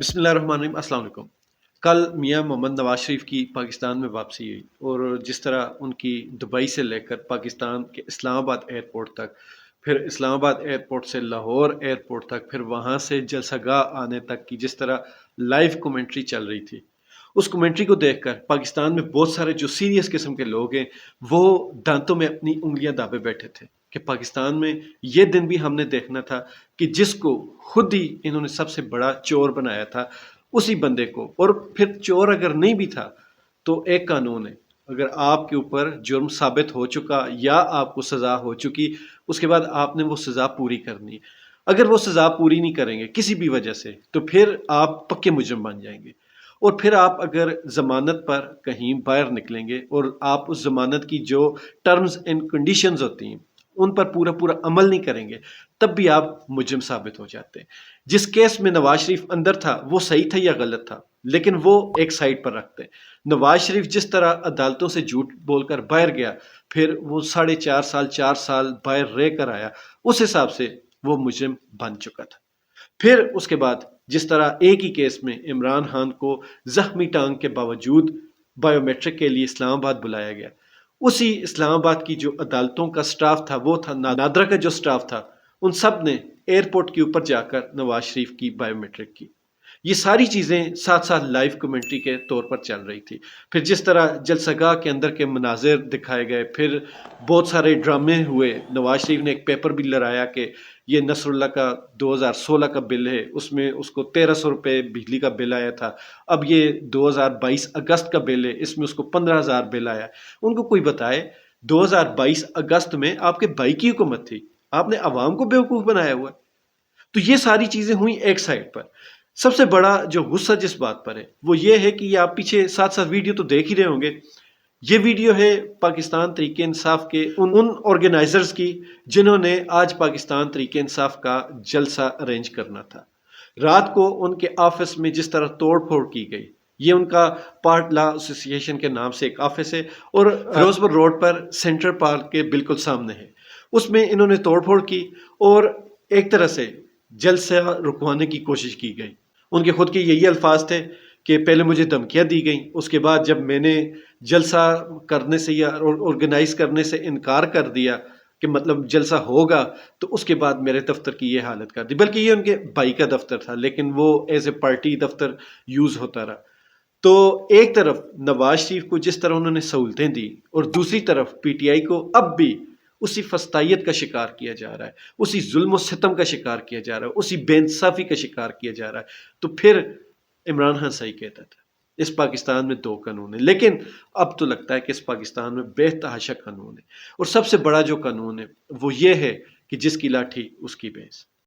بسم اللہ الرحمن الرحیم، السلام علیکم۔ کل میاں محمد نواز شریف کی پاکستان میں واپسی ہوئی، اور جس طرح ان کی دبئی سے لے کر پاکستان کے اسلام آباد ایئرپورٹ تک، پھر اسلام آباد ایئرپورٹ سے لاہور ایئرپورٹ تک، پھر وہاں سے جلسہ گاہ آنے تک کی جس طرح لائیو کومنٹری چل رہی تھی، اس کومنٹری کو دیکھ کر پاکستان میں بہت سارے جو سیریس قسم کے لوگ ہیں وہ دانتوں میں اپنی انگلیاں دابے بیٹھے تھے کہ پاکستان میں یہ دن بھی ہم نے دیکھنا تھا کہ جس کو خود ہی انہوں نے سب سے بڑا چور بنایا تھا، اسی بندے کو، اور پھر چور اگر نہیں بھی تھا تو ایک قانون ہے، اگر آپ کے اوپر جرم ثابت ہو چکا یا آپ کو سزا ہو چکی، اس کے بعد آپ نے وہ سزا پوری کرنی ہے۔ اگر وہ سزا پوری نہیں کریں گے کسی بھی وجہ سے تو پھر آپ پکے مجرم بن جائیں گے، اور پھر آپ اگر ضمانت پر کہیں باہر نکلیں گے اور آپ اس ضمانت کی جو ٹرمز اینڈ کنڈیشنز ہوتی ہیں ان پر پورا عمل نہیں کریں گے، تب بھی آپ مجرم ثابت ہو جاتے ہیں۔ جس کیس میں نواز شریف اندر تھا وہ صحیح تھا یا غلط تھا، لیکن وہ ایک سائڈ پر رکھتے ہیں۔ نواز شریف جس طرح عدالتوں سے جھوٹ بول کر باہر گیا، پھر وہ 4.5 سال 4 سال باہر رہ کر آیا، اس حساب سے وہ مجرم بن چکا تھا۔ پھر اس کے بعد جس طرح ایک ہی کیس میں عمران خان کو زخمی ٹانگ کے باوجود بائیو میٹرک کے لیے اسلام آباد بلایا گیا، اسی اسلام آباد کی جو عدالتوں کا سٹاف تھا، وہ تھا نادرا کا جو سٹاف تھا، ان سب نے ایئرپورٹ کے اوپر جا کر نواز شریف کی بائیو میٹرک کی۔ یہ ساری چیزیں ساتھ ساتھ لائیو کمنٹری کے طور پر چل رہی تھی۔ پھر جس طرح جلسہ گاہ کے اندر کے مناظر دکھائے گئے، پھر بہت سارے ڈرامے ہوئے۔ نواز شریف نے ایک پیپر بھی لہرایا کہ یہ نصر اللہ کا 2016 کا بل ہے، اس میں اس کو 1300 روپے بجلی کا بل آیا تھا، اب یہ 2022 اگست کا بل ہے، اس میں اس کو 15,000 بل آیا۔ ان کو کوئی بتائے 2022 اگست میں آپ کے بھائی کی حکومت تھی، آپ نے عوام کو بیوقوف بنایا ہوا ہے۔ تو یہ ساری چیزیں ہوئیں ایک سائڈ پر۔ سب سے بڑا جو غصہ جس بات پر ہے وہ یہ ہے کہ یہ آپ پیچھے ساتھ ساتھ ویڈیو تو دیکھ ہی رہے ہوں گے، یہ ویڈیو ہے پاکستان تحریک انصاف کے ان آرگنائزرز کی جنہوں نے آج پاکستان تحریک انصاف کا جلسہ ارینج کرنا تھا۔ رات کو ان کے آفس میں جس طرح توڑ پھوڑ کی گئی، یہ ان کا پارٹ لا ایسوسی ایشن کے نام سے ایک آفس ہے، اور فیروز پور روڈ پر سینٹرل پارک کے بالکل سامنے ہے۔ اس میں انہوں نے توڑ پھوڑ کی اور ایک طرح سے جلسہ رکوانے کی کوشش کی گئی۔ ان کے خود کے یہی الفاظ تھے کہ پہلے مجھے دھمکیاں دی گئیں، اس کے بعد جب میں نے جلسہ کرنے سے یا آرگنائز کرنے سے انکار کر دیا کہ مطلب جلسہ ہوگا، تو اس کے بعد میرے دفتر کی یہ حالت کر دی۔ بلکہ یہ ان کے بھائی کا دفتر تھا، لیکن وہ ایز اے پارٹی دفتر یوز ہوتا رہا۔ تو ایک طرف نواز شریف کو جس طرح انہوں نے سہولتیں دی، اور دوسری طرف پی ٹی آئی کو اب بھی اسی فسطائیت کا شکار کیا جا رہا ہے، اسی ظلم و ستم کا شکار کیا جا رہا ہے، اسی بے انصافی کا شکار کیا جا رہا ہے۔ تو پھر عمران خان صحیح کہتا تھا، اس پاکستان میں 2 قانون ہیں، لیکن اب تو لگتا ہے کہ اس پاکستان میں بے تحاشا قانون ہے، اور سب سے بڑا جو قانون ہے وہ یہ ہے کہ جس کی لاٹھی اس کی بھینس۔